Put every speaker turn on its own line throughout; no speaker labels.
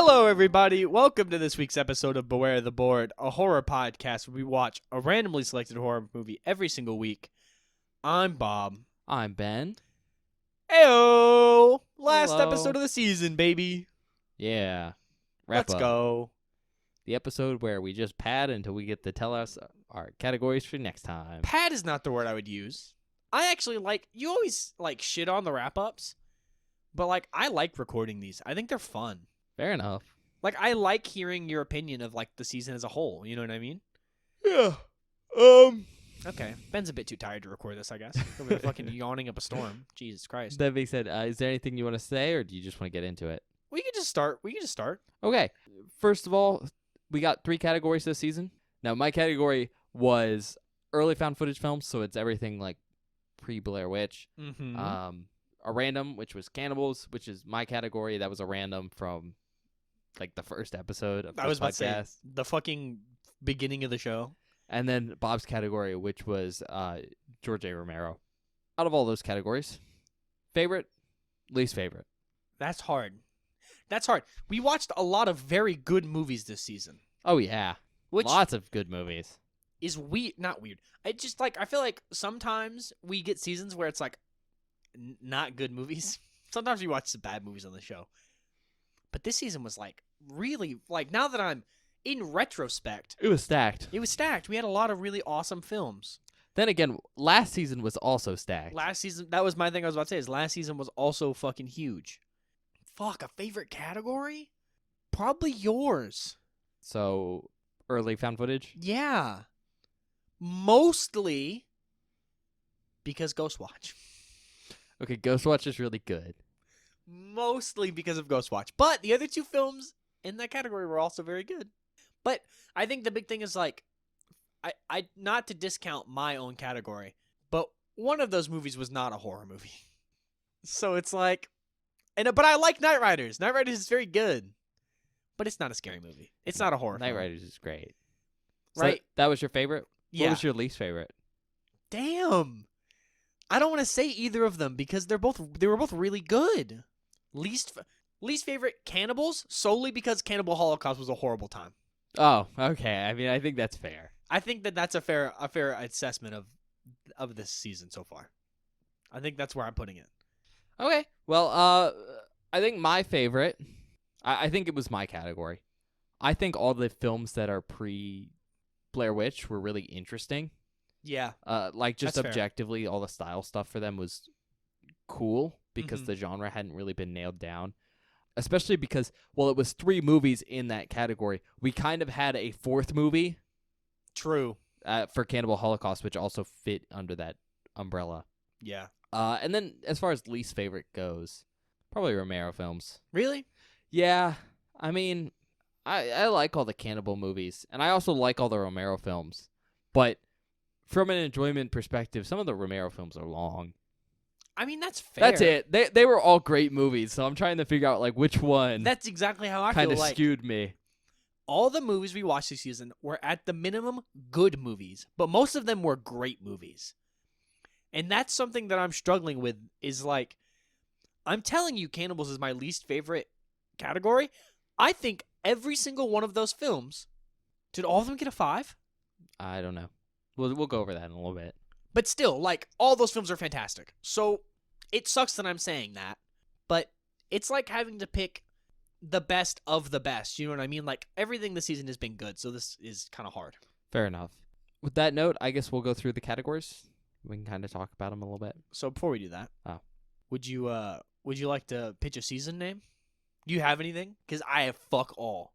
Hello, everybody. Welcome to this week's episode of Beware the Board, a horror podcast where we watch a randomly selected horror movie every single week. I'm Bob.
I'm Ben.
Heyo! Last
Hello.
episode of the season, baby.
Yeah.
Let's go.
The episode where we just pad until we get to tell us our categories for next time.
Pad is not the word I would use. I actually you always shit on the wrap-ups, but I like recording these. I think they're fun.
Fair enough.
I like hearing your opinion of the season as a whole. You know what I mean?
Yeah.
Okay. Ben's a bit too tired to record this, I guess. He'll be fucking yawning up a storm. Jesus Christ.
That being said, is there anything you want to say, or do you just want to get into it?
We can just start.
Okay. First of all, we got 3 categories this season. Now, my category was early found footage films, so it's everything pre-Blair Witch.
Mm-hmm.
A random, which was Cannibals, which is my category. That was a random from the first episode of this
I was about
podcast.
to say, the fucking beginning of the show.
And then Bob's category, which was George A. Romero. Out of all those categories, favorite, least favorite.
That's hard. We watched a lot of very good movies this season.
Oh, yeah.
Which
Lots of good movies.
is not weird. I just I feel like sometimes we get seasons where it's not good movies. Sometimes we watch some bad movies on the show. But this season was really now that I'm in retrospect,
It was stacked.
it was stacked. We had a lot of really awesome films.
Then again, last season was also stacked.
Last season, that was my thing I was about to say, is last season was also fucking huge. Fuck, a favorite category? Probably yours.
So, early found footage?
Yeah. Mostly because Ghostwatch.
Okay, Ghostwatch is really good.
Mostly because of Ghostwatch. But the other 2 films in that category were also very good. But I think the big thing is I not to discount my own category, but one of those movies was not a horror movie. So it's but I like Night Riders. Night Riders is very good. But it's not a scary movie. It's not a horror
Night
film.
Riders is great. So
Right?
that was your favorite?
Yeah.
What was your least favorite?
Damn. I don't want to say either of them because they were both really good. Least favorite, Cannibals, solely because Cannibal Holocaust was a horrible time.
Oh, okay. I mean, I think that's fair.
I think that's a fair assessment of this season so far. I think that's where I'm putting it.
Okay. Well, I think my favorite, I think it was my category. I think all the films that are pre-Blair Witch were really interesting.
Yeah.
Just
That's fair.
objectively, all the style stuff for them was cool because
Mhm.
the genre hadn't really been nailed down. Especially because, it was 3 movies in that category. We kind of had a 4th movie
True.
for Cannibal Holocaust, which also fit under that umbrella.
Yeah.
And then as far as least favorite goes, probably Romero films.
Really?
Yeah, I mean, I like all the cannibal movies, and I also like all the Romero films. But from an enjoyment perspective, some of the Romero films are long.
I mean, that's fair.
That's it. They were all great movies, so I'm trying to figure out which one
That's exactly how I
kind
feel
of skewed me.
all the movies we watched this season were at the minimum good movies, but most of them were great movies. And that's something that I'm struggling with is I'm telling you Cannibals is my least favorite category. I think every single one of those films, did all of them get a 5?
I don't know. We'll go over that in a little bit.
But still, all those films are fantastic. So it sucks that I'm saying that, but it's like having to pick the best of the best. You know what I mean? Everything this season has been good, so this is kind of hard.
Fair enough. With that note, I guess we'll go through the categories. We can kind of talk about them a little bit.
So before we do that,
Oh.
would you like to pitch a season name? Do you have anything? Because I have fuck all.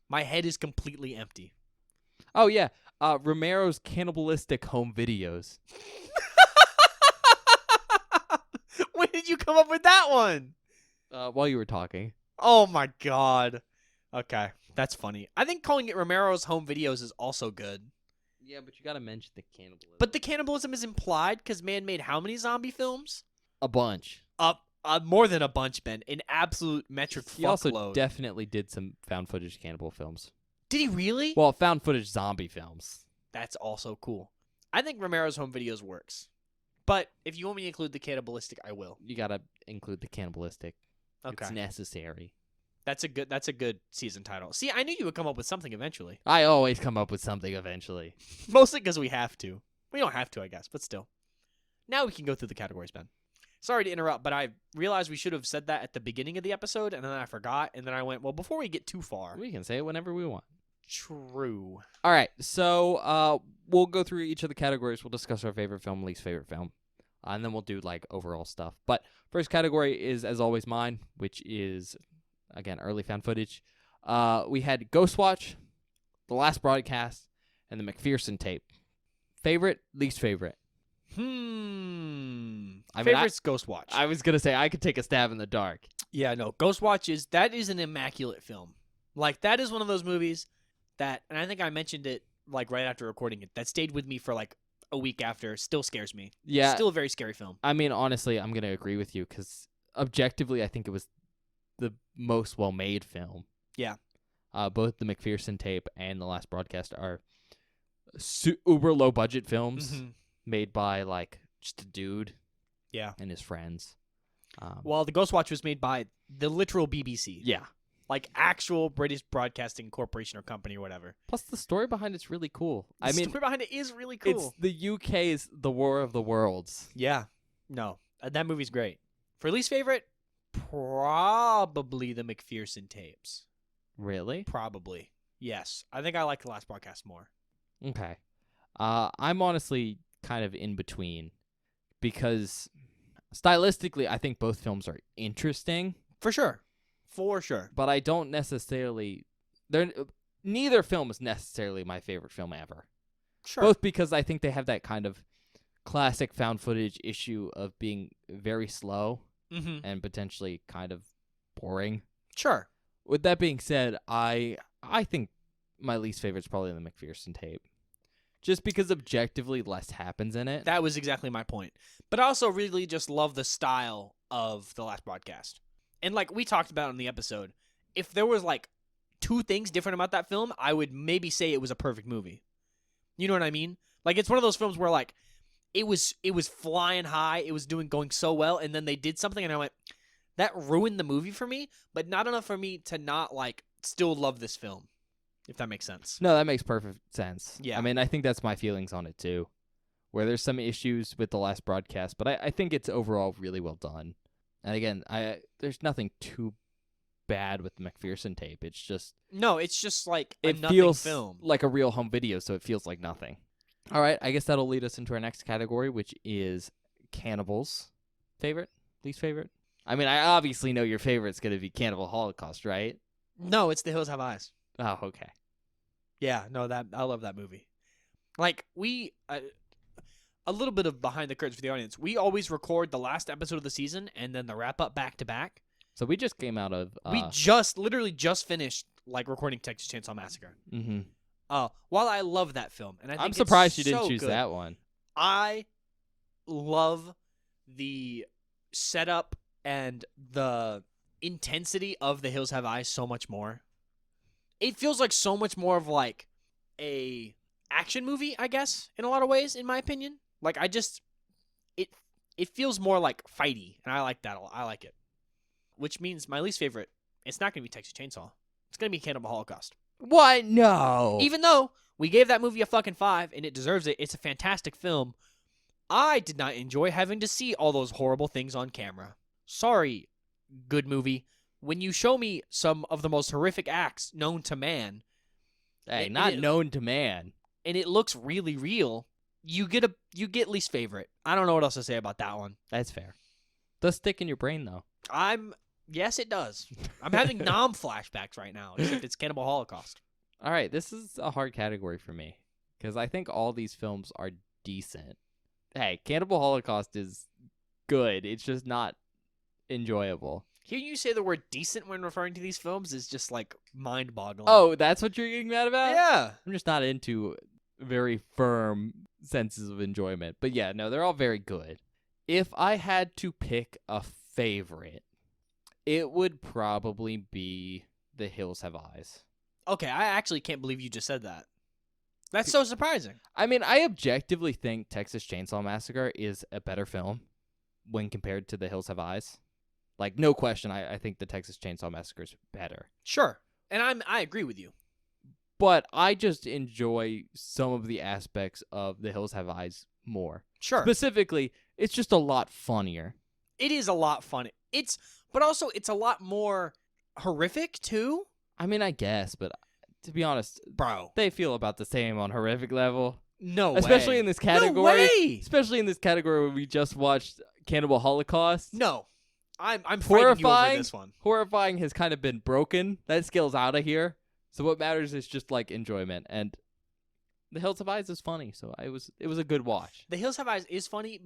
My head is completely empty.
Oh, yeah. Romero's Cannibalistic Home Videos.
When did you come up with that one?
While you were talking.
Oh my god. Okay, that's funny. I think calling it Romero's Home Videos is also good.
Yeah, but you gotta mention the cannibalism.
But the cannibalism is implied because man made how many zombie films?
A bunch.
More than a bunch, Ben. An absolute metric
He also
fuckload.
definitely did some found footage cannibal films.
Did he really?
Well, found footage zombie films.
That's also cool. I think Romero's Home Videos works. But if you want me to include the cannibalistic, I will.
You gotta include the cannibalistic.
Okay.
It's necessary.
That's a good season title. See, I knew you would come up with something eventually.
I always come up with something eventually.
Mostly because we have to. We don't have to, I guess, but still. Now we can go through the categories, Ben. Sorry to interrupt, but I realized we should have said that at the beginning of the episode, and then I forgot, and then I went, well, before we get too far.
We can say it whenever we want.
True.
All right, so we'll go through each of the categories. We'll discuss our favorite film, least favorite film, and then we'll do like overall stuff. But first category is, as always, mine, which is, again, early found footage. We had Ghostwatch, The Last Broadcast, and the McPherson tape. Favorite, least favorite.
Favorite's Ghostwatch.
I was gonna say I could take a stab in the dark.
Yeah, no, Ghostwatch is an immaculate film. Like, that is one of those movies that, and I think I mentioned it like right after recording it, that stayed with me for like a week after. Still scares me.
Yeah,
Still a very scary film.
I mean, honestly, I'm gonna agree with you because objectively, I think it was the most well-made film.
Yeah.
Both the McPherson tape and The Last Broadcast are uber low-budget films made by like just a dude.
Yeah.
And his friends.
Well, the Ghostwatch was made by the literal BBC.
Yeah.
Like actual British Broadcasting Corporation or company or whatever.
Plus, the story behind it's really cool.
The story behind it is really cool.
It's the UK's The War of the Worlds.
Yeah. No, that movie's great. For least favorite, probably the McPherson tapes.
Really?
Probably. Yes. I think I like The Last Broadcast more.
Okay. I'm honestly kind of in between because stylistically, I think both films are interesting.
For sure. For sure.
But I don't necessarily... Neither film is necessarily my favorite film ever.
Sure.
Both because I think they have that kind of classic found footage issue of being very slow and potentially kind of boring.
Sure.
With that being said, I think my least favorite is probably the McPherson tape. Just because objectively less happens in it.
That was exactly my point. But I also really just love the style of The Last Broadcast. And like we talked about in the episode, if there was like two things different about that film, I would maybe say it was a perfect movie. You know what I mean? Like, it's one of those films where like it was flying high, it was going so well, and then they did something and I went, that ruined the movie for me, but not enough for me to not like still love this film. If that makes sense.
No, that makes perfect sense.
Yeah.
I mean, I think that's my feelings on it too. Where there's some issues with The Last Broadcast, but I think it's overall really well done. And again, there's nothing too bad with the McPherson tape. It's just...
No, it's just like a
it
nothing
feels
film.
Like a real home video, so it feels like nothing. All right, I guess that'll lead us into our next category, which is cannibals. Favorite? Least favorite? I mean, I obviously know your favorite's going to be Cannibal Holocaust, right?
No, it's The Hills Have Eyes.
Oh, okay.
Yeah, no, I love that movie. Like, a little bit of behind the curtains for the audience. We always record the last episode of the season and then the wrap up back to back.
So we just came out of...
we literally just finished like recording Texas Chainsaw Massacre. While I love that film, and I'm
surprised you
so
didn't choose
good,
that one.
I love the setup and the intensity of The Hills Have Eyes so much more. It feels like so much more of like a action movie, I guess, in a lot of ways, in my opinion. Like, it feels more like fighty, and I like that a lot. I like it. Which means my least favorite, it's not going to be Texas Chainsaw. It's going to be Cannibal Holocaust.
What? No.
Even though we gave that movie a fucking 5, and it deserves it, it's a fantastic film, I did not enjoy having to see all those horrible things on camera. Sorry, good movie. When you show me some of the most horrific acts known to man...
Hey, not known to man.
And it looks really real, you get least favorite. I don't know what else to say about that one.
That's fair. Does stick in your brain, though.
Yes, it does. I'm having Nom flashbacks right now, except it's Cannibal Holocaust.
All right, this is a hard category for me because I think all these films are decent. Hey, Cannibal Holocaust is good. It's just not enjoyable.
Hearing you say the word decent when referring to these films is just like mind-boggling.
Oh, that's what you're getting mad about?
Yeah.
I'm just not into very firm senses of enjoyment. But yeah, no, they're all very good. If I had to pick a favorite, it would probably be The Hills Have Eyes.
Okay, I actually can't believe you just said that. That's so surprising.
I mean, I objectively think Texas Chainsaw Massacre is a better film when compared to The Hills Have Eyes. Like, no question, I think the Texas Chainsaw Massacre is better.
Sure. And I agree with you.
But I just enjoy some of the aspects of The Hills Have Eyes more.
Sure.
Specifically, it's just a lot funnier.
It is a lot fun. But also it's a lot more horrific too.
I mean, I guess, but to be honest,
Bro.
they feel about the same on horrific level.
No
Especially
way.
in this category.
No way.
Especially in this category where we just watched Cannibal Holocaust.
No. I'm fighting you over this one.
Horrifying has kind of been broken. That scale's out of here. So what matters is just like enjoyment. And The Hills Have Eyes is funny, so it was a good watch.
The Hills Have Eyes is funny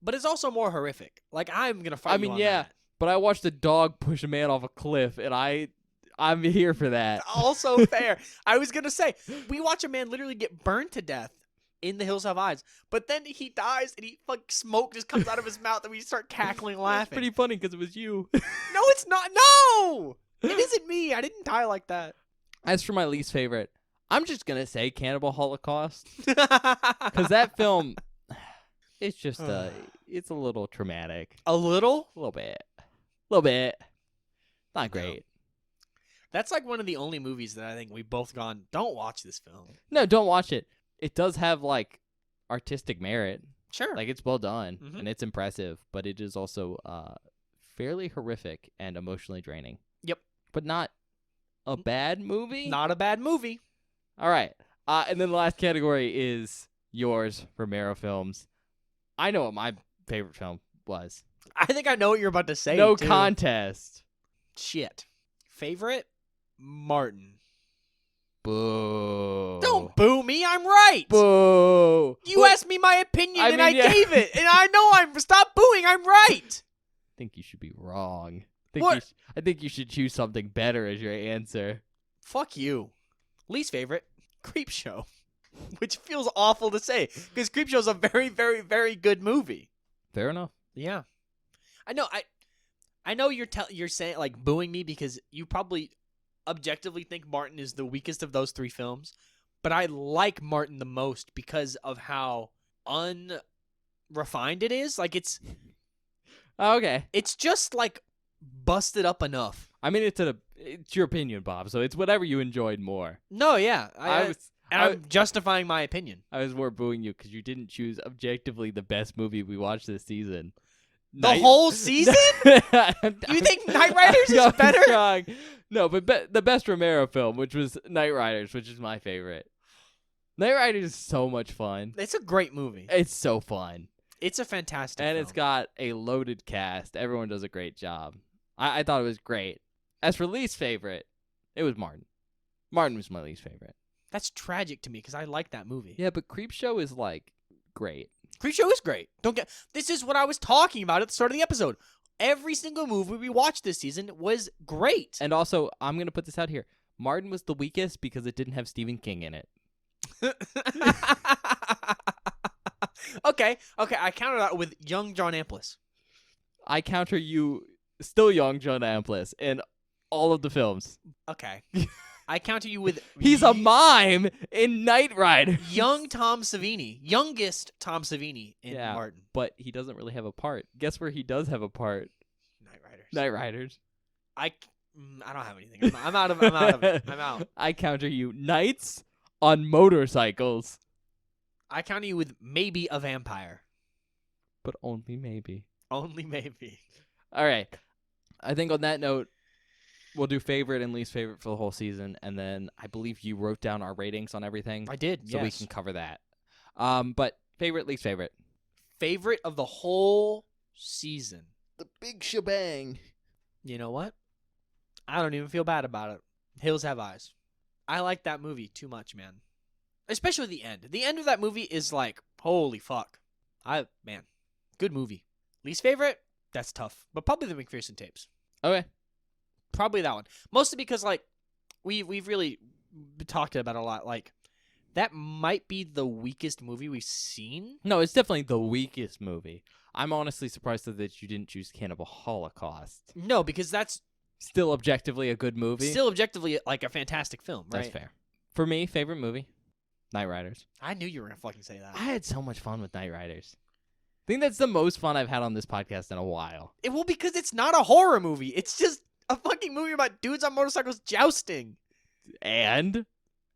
but it's also more horrific. Like, I'm gonna fight you on that.
But I watched a dog push a man off a cliff, and I'm here for that.
Also fair. I was gonna say, we watch a man literally get burned to death in The Hills Have Eyes, but then he dies and smoke just comes out of his mouth and we start cackling laughing.
It's pretty funny because it was you.
No, it's not. No! It isn't me. I didn't die like that.
As for my least favorite, I'm just going to say Cannibal Holocaust. Because that film, it's just, it's a little traumatic.
A little?
A little bit. A little bit. Not great.
That's like one of the only movies that I think we've both gone, don't watch this film.
No, don't watch it. It does have, like, artistic merit.
Sure.
Like, it's well done,
Mhm.
and it's impressive, but it is also fairly horrific and emotionally draining.
Yep.
But not a bad movie?
Not a bad movie.
All right. And then the last category is yours, Romero films. I know what my favorite film was.
I think I know what you're about to say.
No
too.
contest.
Shit. Favorite? Martin.
Boo.
Don't boo me. I'm right.
Boo.
You asked me my opinion
I
and
mean,
I
yeah.
gave it. And I know stop booing. I'm right.
I think you should be wrong.
What?
I think you should choose something better as your answer.
Fuck you. Least favorite? Creepshow. Which feels awful to say because Creepshow's a very, very, very good movie.
Fair enough.
Yeah. I know. I know you're saying like booing me because you probably objectively think Martin is the weakest of those three films, but I like Martin the most because of how unrefined it is. Like it's
Okay.
just like busted up enough.
I mean, it's your opinion, Bob. So it's whatever you enjoyed more.
No, yeah, I'm justifying my opinion.
I was more booing you because you didn't choose objectively the best movie we watched this season.
The whole season? You think Knight Riders is better?
Strong. No, but the best Romero film, which was Knight Riders, which is my favorite. Knight Riders is so much fun.
It's a great movie.
It's so fun.
It's a fantastic
And
film.
it's got a loaded cast. Everyone does a great job. I thought it was great. As for least favorite, it was Martin. Martin was my least favorite.
That's tragic to me because I like that movie.
Yeah, but Creepshow is, like, great.
Creepshow is great. This is what I was talking about at the start of the episode. Every single movie we watched this season was great.
And also, I'm going to put this out here. Martin was the weakest because it didn't have Stephen King in it.
Okay, I counter that with young John Amplis.
I counter you, still young John Amplis, in all of the films.
Okay. I counter you with...
He's a mime in Knight Rider.
Young Tom Savini. Youngest Tom Savini in
Yeah.
Martin.
But he doesn't really have a part. Guess where he does have a part?
Knight Riders.
Knight Riders.
I don't have anything. I'm out of it. I'm out.
I counter you, knights on motorcycles.
I counter you with maybe a vampire.
But only maybe.
Only maybe.
All right. I think on that note, we'll do favorite and least favorite for the whole season, and then I believe you wrote down our ratings on everything.
I did,
so we
yes.
can cover that. But favorite, least favorite.
Favorite of the whole season.
The big shebang.
You know what? I don't even feel bad about it. Hills Have Eyes. I like that movie too much, man. Especially the end. The end of that movie is like, holy fuck. Man, good movie. Least favorite? That's tough. But probably the McPherson tapes.
Okay.
Probably that one. Mostly because, like, we've really talked about it a lot. Like, that might be the weakest movie we've seen.
No, it's definitely the weakest movie. I'm honestly surprised that you didn't choose Cannibal Holocaust.
No, because that's
Still objectively a good movie.
still objectively, like, a fantastic film, right?
That's fair. For me, favorite movie, Knight Riders.
I knew you were going to fucking say that.
I had so much fun with Knight Riders. think that's the most fun I've had on this podcast in a while.
Well, because it's not a horror movie. It's just a fucking movie about dudes on motorcycles jousting.
And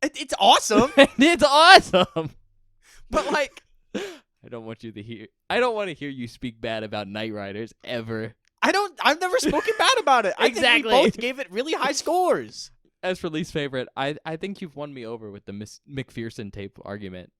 It's awesome,
it's awesome.
but like,
I don't want to hear you speak bad about Knight Riders ever.
I've never spoken bad about it. I think we
Exactly.
both gave it really high scores.
As for least favorite, I think you've won me over with the McPherson tape argument.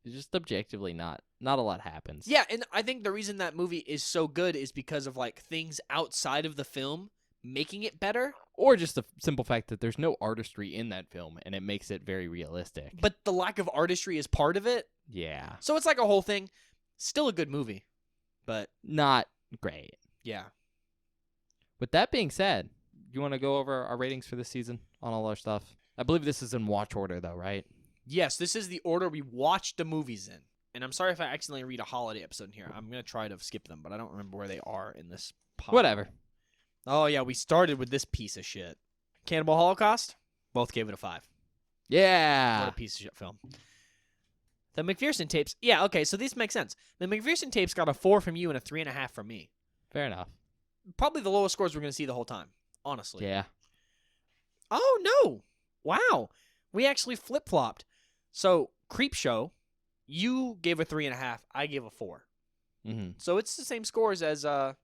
It's just objectively not a lot happens.
Yeah, and I think the reason that movie is so good is because of like things outside of the film making it better.
Or just the simple fact that there's no artistry in that film, and it makes it very realistic.
But the lack of artistry is part of it.
Yeah.
So it's like a whole thing. Still a good movie. But
Not great.
yeah.
With that being said, you want to go over our ratings for this season on all our stuff? I believe this is in watch order, though, right?
Yes, this is the order we watched the movies in. And I'm sorry if I accidentally read a holiday episode in here. I'm going to try to skip them, but I don't remember where they are in this pile.
Whatever.
Oh, yeah, we started with this piece of shit. Cannibal Holocaust? Both gave it a 5. What
Yeah.
a piece of shit film. The McPherson tapes. Yeah, okay, so these make sense. The McPherson tapes got a 4 from you and a 3.5 from me.
Fair enough.
Probably the lowest scores we're going to see the whole time, honestly.
Yeah.
Oh, no. Wow. We actually flip-flopped. So, Creepshow, you gave a 3.5. I gave a 4.
Mm-hmm.
So it's the same scores as the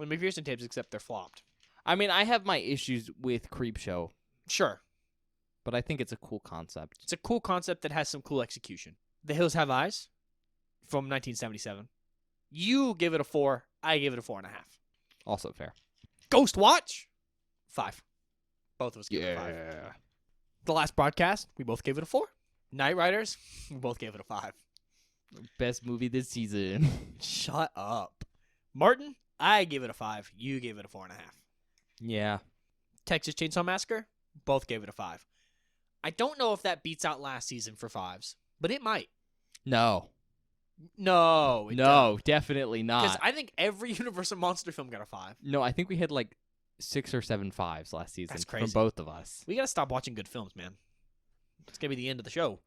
McPherson tapes, except they're flopped.
I mean, I have my issues with Creepshow,
Sure.
but I think it's a cool concept.
It's a cool concept that has some cool execution. The Hills Have Eyes from 1977. You give it a 4. I give it a 4.5.
Also fair.
Ghost Watch, 5. Both of us gave it a 5. The Last Broadcast, we both gave it a 4. Night Riders, we both gave it a 5.
Best movie this season.
Shut up. Martin, I gave it a 5. You gave it a 4.5.
Yeah.
Texas Chainsaw Massacre, both gave it a 5. I don't know if that beats out last season for 5s, but it might.
No.
No.
No, definitely
Because
not.
I think every Universal Monster film got a 5.
No, I think we had like 6 or 7 5s last season
That's
from
crazy.
both of us.
We got to stop watching good films, man. It's going to be the end of the show.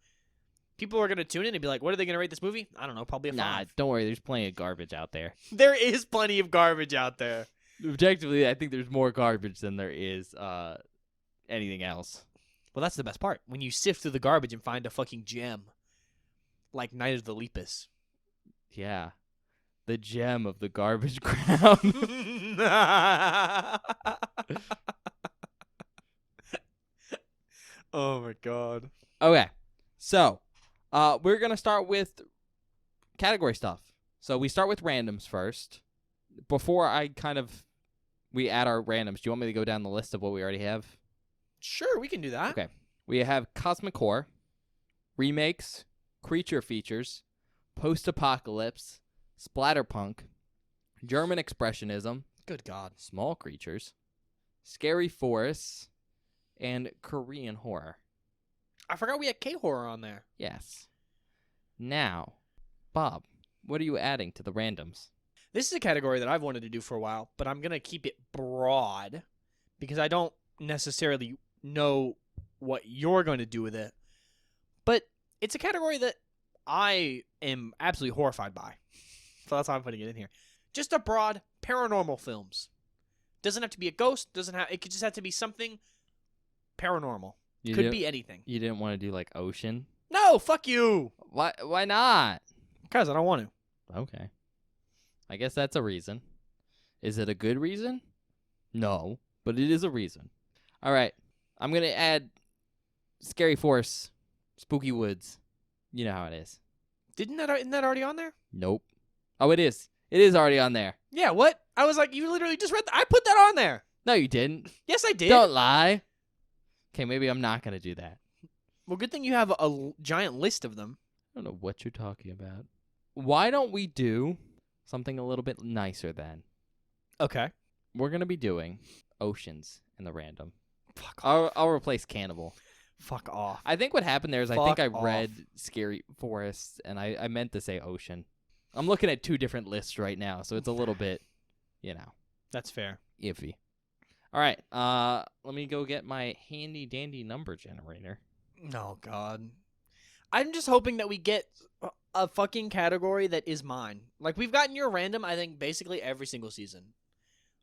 People are going to tune in and be like, what are they going to rate this movie? I don't know, probably a 5.
Nah, don't worry. There's plenty of garbage out there.
There is plenty of garbage out there.
Objectively, I think there's more garbage than there is anything else.
Well, that's the best part. When you sift through the garbage and find a fucking gem. Like Night of the Lepus.
Yeah. The gem of the garbage ground.
Oh my god.
Okay. So, we're going to start with category stuff. So, we start with randoms first. Before we add our randoms, do you want me to go down the list of what we already have?
Sure, we can do that.
Okay. We have Cosmic Horror, remakes, creature features, post-apocalypse, splatterpunk, German expressionism,
Good God.
small creatures, scary forests, and Korean horror.
I forgot we had K-horror on there.
Yes. Now, Bob, what are you adding to the randoms?
This is a category that I've wanted to do for a while, but I'm going to keep it broad because I don't necessarily know what you're going to do with it. But it's a category that I am absolutely horrified by. So that's why I'm putting it in here. Just a broad paranormal films. Doesn't have to be a ghost, it could just have to be something paranormal. Could be anything.
You didn't want to do like Ocean?
No, fuck you.
Why not?
Because I don't want to.
Okay. I guess that's a reason. Is it a good reason? No, but it is a reason. All right. I'm going to add Scary Force, Spooky Woods. You know how it is.
Isn't that already on there?
Nope. Oh, it is. It is already on there.
Yeah, what? I was like, you literally just read that. I put that on there.
No, you didn't.
Yes, I did.
Don't lie. Okay, maybe I'm not going to do that.
Well, good thing you have a giant list of them.
I don't know what you're talking about. Why don't we do something a little bit nicer then?
Okay.
We're going to be doing Oceans in the random.
Fuck off.
I'll replace Cannibal.
Fuck off.
I think what happened there is I
Fuck
think I
off.
read Scary Forests, and I meant to say Ocean. I'm looking at 2 different lists right now, so it's a little bit,
That's fair.
iffy. All right, let me go get my handy-dandy number generator.
Oh, God. I'm just hoping that we get a fucking category that is mine. Like, we've gotten your random, I think, basically every single season.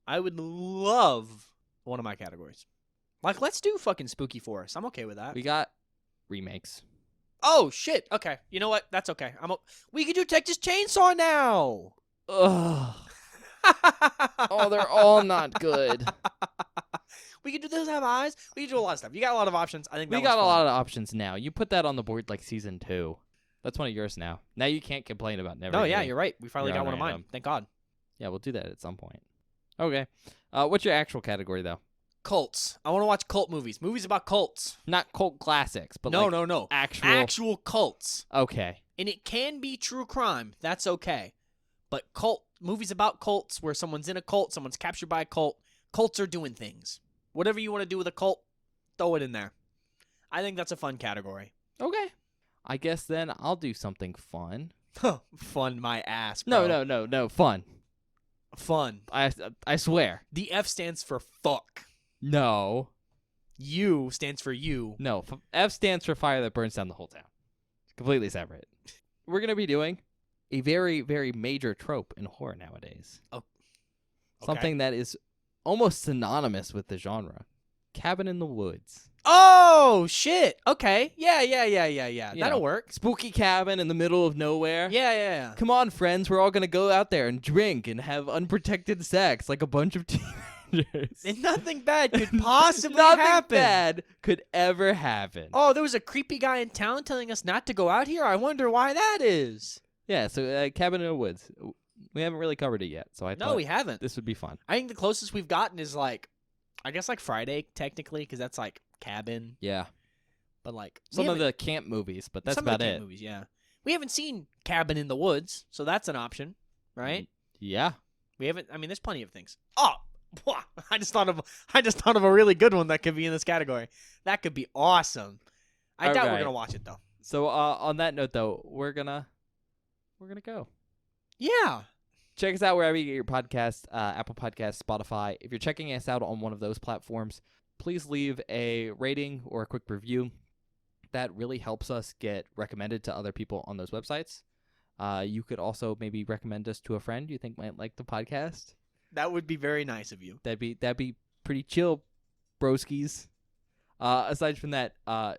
I would love one of my categories. Like, let's do fucking Spooky Forest. I'm okay with that.
We got remakes.
Oh, shit. Okay. You know what? That's okay. We can do Texas Chainsaw now.
Ugh. Oh, they're all not good.
We can do Those Have Eyes. We can do a lot of stuff. You got a lot of options. I think
We got a lot of options now. You put that on the board like season 2. That's one of yours now. Now you can't complain about never.
No, yeah, you're right. We finally
You're
got
on
one of mine.
random.
Thank God.
Yeah, we'll do that at some point. Okay. What's your actual category though?
Cults. I want to watch cult movies. Movies about cults.
Not cult classics, but
No,
like
no.
actual
cults.
Okay.
And it can be true crime. That's okay. But movies about cults where someone's in a cult, someone's captured by a cult. Cults are doing things. Whatever you want to do with a cult, throw it in there. I think that's a fun category.
Okay. I guess then I'll do something fun.
Fun my ass, bro.
No. Fun.
Fun.
I swear.
The F stands for fuck.
No.
U stands for you.
No. F stands for fire that burns down the whole town. It's completely separate. We're going to be doing a very, very major trope in horror nowadays.
Oh. Okay.
Something that is almost synonymous with the genre. Cabin in the Woods.
Oh, shit. Okay. Yeah.
You
That'll
know,
work.
Spooky cabin in the middle of nowhere.
Yeah.
Come on, friends. We're all going to go out there and drink and have unprotected sex like a bunch of teenagers.
And nothing bad could possibly
Nothing
happen.
bad could ever happen.
Oh, there was a creepy guy in town telling us not to go out here. I wonder why that is.
Yeah, so Cabin in the Woods. We haven't really covered it yet, so I
No,
thought
we haven't.
this would be fun.
I think the closest we've gotten is like, I guess like Friday technically, because that's like cabin.
Yeah.
But like
Some of the camp movies, but that's about it.
Movies, yeah. We haven't seen Cabin in the Woods, so that's an option, right?
Yeah.
We haven't. I mean, there's plenty of things. Oh, I just thought of a really good one that could be in this category. That could be awesome. I doubt we're gonna watch it though.
So on that note, though, we're gonna go.
Yeah.
Check us out wherever you get your podcasts, Apple Podcasts, Spotify. If you're checking us out on one of those platforms, please leave a rating or a quick review. That really helps us get recommended to other people on those websites. You could also maybe recommend us to a friend you think might like the podcast.
That would be very nice of you.
That'd be pretty chill, broskies. Aside from that,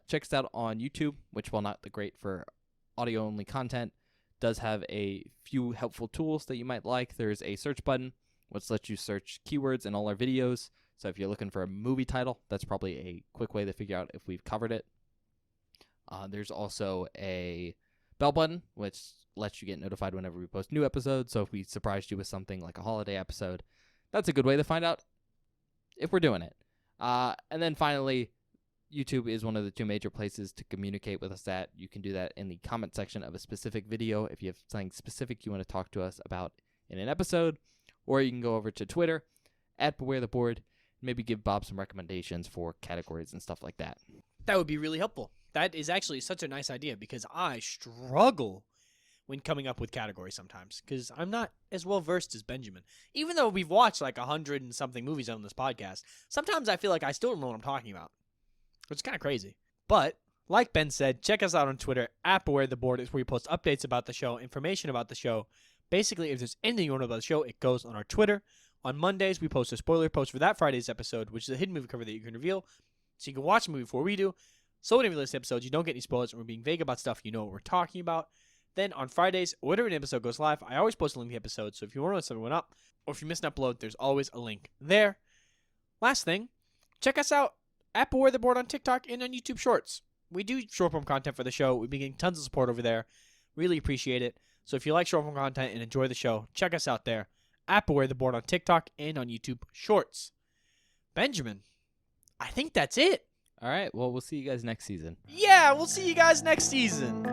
check us out on YouTube, which, while not the great for audio-only content, does have a few helpful tools that you might like. There's a search button, which lets you search keywords in all our videos. So if you're looking for a movie title, that's probably a quick way to figure out if we've covered it. There's also a bell button, which lets you get notified whenever we post new episodes. So if we surprised you with something like a holiday episode, that's a good way to find out if we're doing it. And then finally, YouTube is one of the two major places to communicate with us at. You can do that in the comment section of a specific video if you have something specific you want to talk to us about in an episode. Or you can go over to Twitter, @BewareTheBoard, maybe give Bob some recommendations for categories and stuff like that.
That would be really helpful. That is actually such a nice idea because I struggle when coming up with categories sometimes because I'm not as well versed as Benjamin. Even though we've watched like 100 and something movies on this podcast, sometimes I feel like I still don't know what I'm talking about, which is kind of crazy. But like Ben said, check us out on Twitter, @BewareTheBoard is where we post updates about the show, information about the show. Basically, if there's anything you want to know about the show, it goes on our Twitter. On Mondays, we post a spoiler post for that Friday's episode, which is a hidden movie cover that you can reveal. So you can watch the movie before we do. So whenever you listen to episodes, you don't get any spoilers and we're being vague about stuff, you know what we're talking about. Then on Fridays, whenever an episode goes live, I always post a link to the episode. So if you want to know when something went up, or if you missed an upload, there's always a link there. Last thing, check us out at BewareTheBoard on TikTok and on YouTube Shorts. We do short form content for the show. We've been getting tons of support over there. Really appreciate it. So if you like short form content and enjoy the show, check us out there at BewareTheBoard on TikTok and on YouTube Shorts. Benjamin, I think that's it.
All right, well, we'll see you guys next season.
Yeah, we'll see you guys next season.